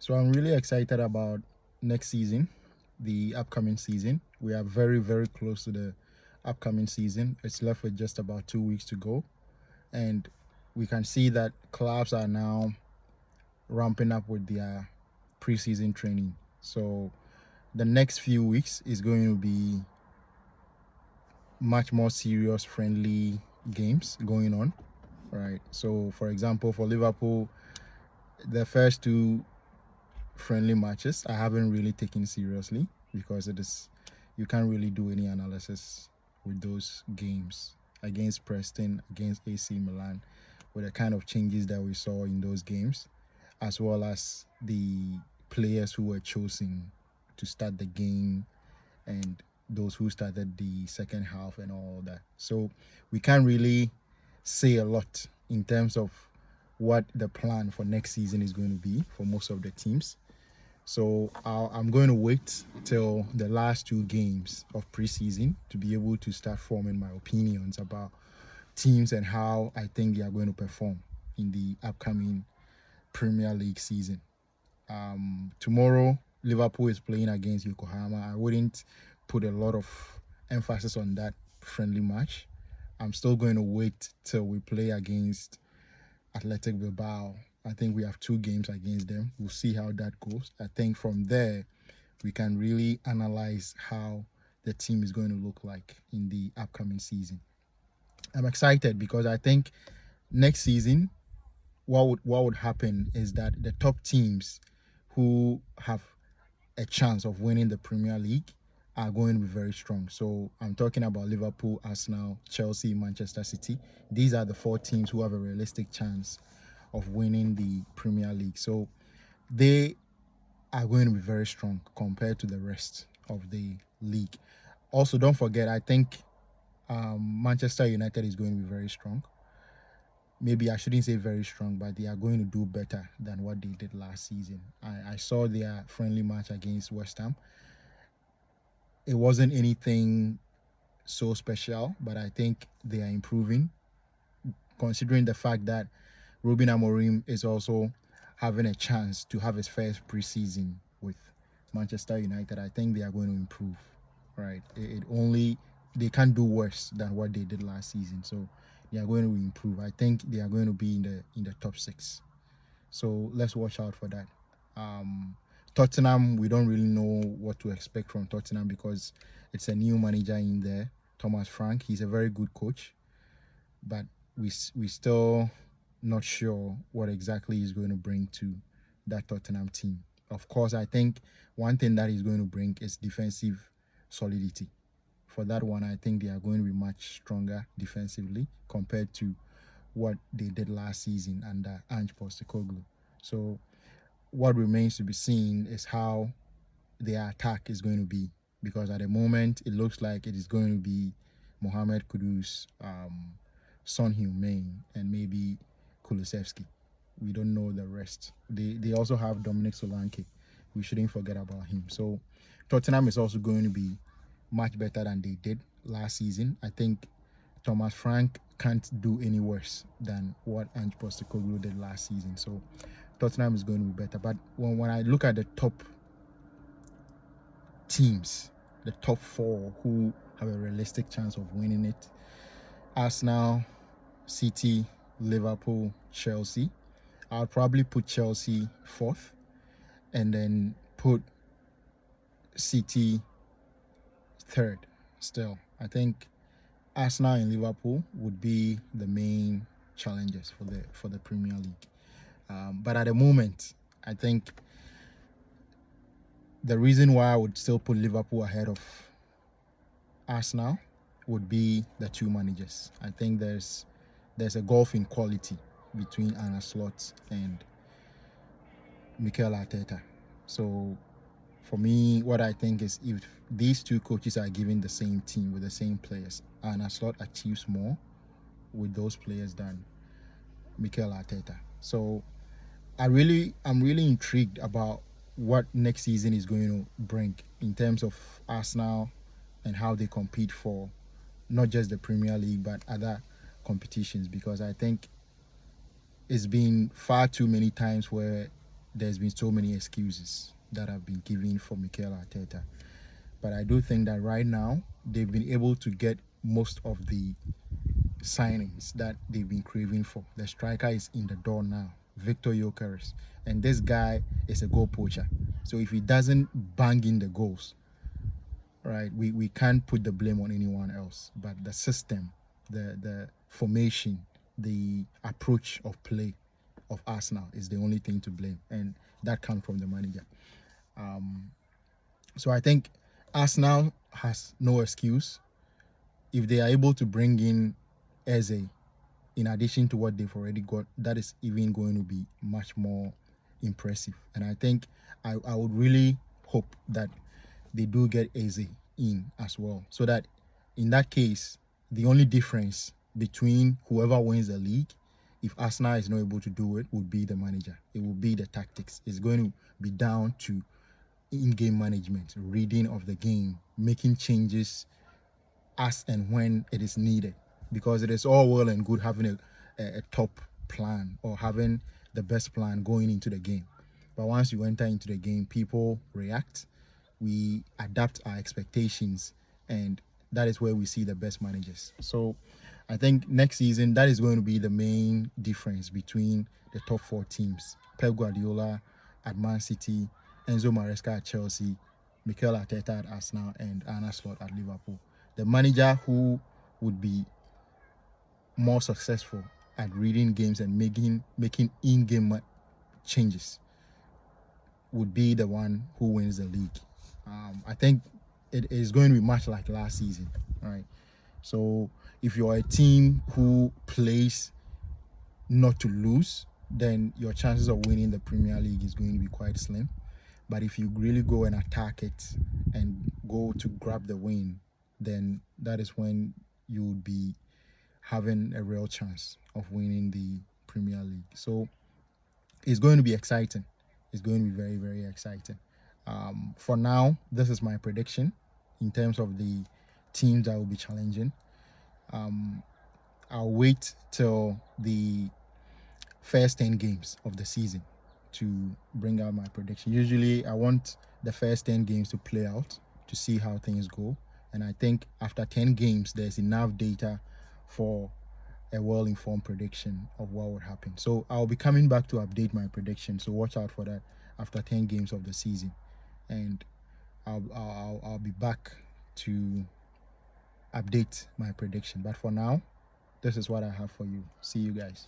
So I'm really excited about next season, the upcoming season. We are very, very close to the upcoming season. It's left with just about 2 weeks to go. And we can see that clubs are now ramping up with their preseason training. So the next few weeks is going to be much more serious, friendly games going on, right? So, for example, for Liverpool, the first two friendly matches I haven't really taken seriously because you can't really do any analysis with those games against Preston, against AC Milan, with the kind of changes that we saw in those games, as well as the players who were chosen to start the game and those who started the second half and all that. So we can't really say a lot in terms of what the plan for next season is going to be for most of the teams. So I'm going to wait till the last two games of preseason to be able to start forming my opinions about teams and how I think they are going to perform in the upcoming Premier League season. Tomorrow, Liverpool is playing against Yokohama. I wouldn't put a lot of emphasis on that friendly match. I'm still going to wait till we play against Athletic Bilbao. I think we have 2 games against them. We'll see how that goes. I think from there, we can really analyze how the team is going to look like in the upcoming season. I'm excited because I think next season, what would happen is that the top teams who have a chance of winning the Premier League are going to be very strong. So I'm talking about Liverpool, Arsenal, Chelsea, Manchester City. These are the 4 teams who have a realistic chance of winning the Premier League. So they are going to be very strong compared to the rest of the league. Also, don't forget, I think Manchester United is going to be very strong. Maybe I shouldn't say very strong, but they are going to do better than what they did last season. I saw their friendly match against West Ham. It wasn't anything so special, but I think they are improving, considering the fact that Ruben Amorim is also having a chance to have his first preseason with Manchester United. I think they are going to improve, right? They can't do worse than what they did last season. So they are going to improve. I think they are going to be in the top 6. So let's watch out for that. Tottenham, we don't really know what to expect from Tottenham because it's a new manager in there, Thomas Frank. He's a very good coach, but we still not sure what exactly he's going to bring to that Tottenham team. Of course, I think one thing that he's going to bring is defensive solidity. For that one, I think they are going to be much stronger defensively compared to what they did last season under Ange Postecoglou. So what remains to be seen is how their attack is going to be, because at the moment it looks like it is going to be Mohamed Kudus, Son Heung-min, and maybe Kulusevski. We don't know the rest. They also have Dominic Solanke. We shouldn't forget about him. So Tottenham is also going to be much better than they did last season. I think Thomas Frank can't do any worse than what Ange Postecoglou did last season. So Tottenham is going to be better. But when I look at the top teams, the top 4 who have a realistic chance of winning it, Arsenal, City, Liverpool, Chelsea. I'll probably put Chelsea 4th and then put City 3rd still. I think Arsenal and Liverpool would be the main challenges for the Premier League. But at the moment, I think the reason why I would still put Liverpool ahead of Arsenal would be the 2 managers. I think there's a gulf in quality between Arne Slot and Mikel Arteta. So for me, what I think is if these 2 coaches are given the same team with the same players, Arne Slot achieves more with those players than Mikel Arteta. So I'm really intrigued about what next season is going to bring in terms of Arsenal and how they compete for not just the Premier League but other competitions, because I think it's been far too many times where there's been so many excuses that have been given for Mikel Arteta. But I do think that right now they've been able to get most of the signings that they've been craving for. The striker is in the door now, Victor Gyökeres, and this guy is a goal poacher. So if he doesn't bang in the goals, right, we can't put the blame on anyone else. But the system, the formation, the approach of play of Arsenal is the only thing to blame, and that comes from the manager. So I think Arsenal has no excuse if they are able to bring in Eze in addition to what they've already got. That is even going to be much more impressive, and I think I would really hope that they do get Eze in as well, so that in that case the only difference between whoever wins the league, if Arsenal is not able to do it, would be the manager. It will be the tactics. It's going to be down to in-game management, reading of the game, making changes as and when it is needed, because it is all well and good having a top plan or having the best plan going into the game, but once you enter into the game, people react, we adapt our expectations, and that is where we see the best managers. So I think next season that is going to be the main difference between the top four teams: Pep Guardiola at Man City, Enzo Maresca at Chelsea, Mikel Arteta at Arsenal, and Arne Slot at Liverpool. The manager who would be more successful at reading games and making in-game changes would be the one who wins the league. I think it is going to be much like last season, right? So if you're a team who plays not to lose, then your chances of winning the Premier League is going to be quite slim. But if you really go and attack it and go to grab the win, then that is when you would be having a real chance of winning the Premier League. So it's going to be exciting. It's going to be very, very exciting. For now, this is my prediction in terms of the teams that will be challenging. I'll wait till the first 10 games of the season to bring out my prediction. Usually I want the first 10 games to play out to see how things go, and I think after 10 games there's enough data for a well-informed prediction of what would happen. So I'll be coming back to update my prediction, so watch out for that after 10 games of the season, and I'll be back to update my prediction. But for now, this is what I have for you. See you guys.